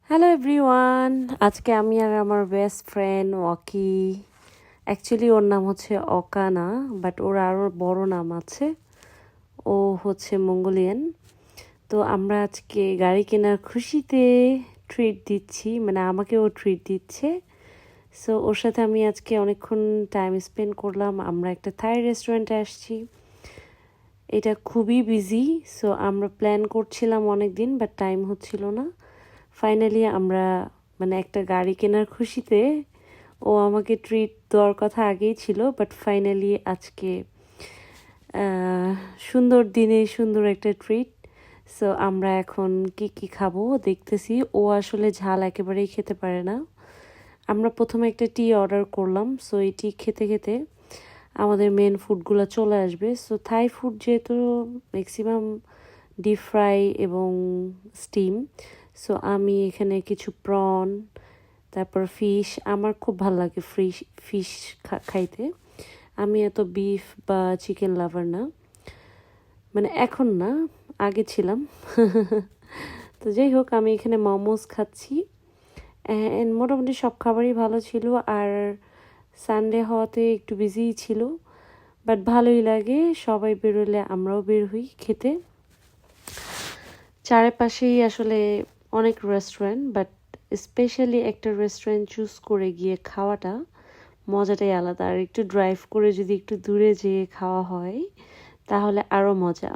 Hello everyone, আজকে আমি আর আমার বেস্ট ফ্রেন্ড ওয়াকি, অ্যাকচুয়ালি ওর নাম হচ্ছে অকানা, বাট ওর আরও বড় নাম আছে। ও হচ্ছে মঙ্গোলিয়ান। তো আমরা আজকে গাড়ি কেনার খুশিতে ট্রিট দিচ্ছি, মানে আমাকে ও ট্রিট দিচ্ছে। সো ওর সাথে আমি আজকে অনেকক্ষণ টাইম স্পেন্ড করলাম। আমরা একটা থাই রেস্টুরেন্টে আসছি। এটা খুবই বিজি, সো আমরা প্ল্যান করছিলাম অনেক দিন, বাট টাইম হচ্ছিল না। ফাইনালি আমরা মানে একটা গাড়ি কেনার খুশিতে ও আমাকে ট্রিট দেওয়ার কথা আগেই ছিল, বাট ফাইনালি আজকে আহ, সুন্দর দিনে সুন্দর একটা ট্রিট। সো আমরা এখন কি কি খাবো দেখতেছি। ও আসলে ঝাল একেবারেই খেতে পারে না। আমরা প্রথমে একটা টি অর্ডার করলাম। সো এই টি খেতে খেতে আমাদের মেন ফুডগুলো চলে আসবে। সো থাই ফুড যেহেতু ম্যাক্সিমাম ডিপ ফ্রাই এবং স্টিম, সো আমি এখানে কিছু প্রন, তারপর ফিশ, আমার খুব ভালো লাগে ফিশ খাইতে। আমি এত বিফ বা চিকেন লাভার না, মানে এখন না, আগে ছিলাম। তো যাই হোক, আমি এখানে মোমোস খাচ্ছি। মোটামুটি সব খাবারই ভালো ছিল, আর সানডে হওয়াতে একটু বিজিই ছিল, বাট ভালোই লাগে। সবাই বেরোলে আমরাও বের হই খেতে। চারপাশেই আসলে অনেক রেস্টুরেন্ট, বাট স্পেশালি একটা রেস্টুরেন্ট চুজ করে গিয়ে খাওয়াটা মজাটাই আলাদা। আর একটু ড্রাইভ করে যদি একটু দূরে যেয়ে খাওয়া হয় তাহলে আরও মজা।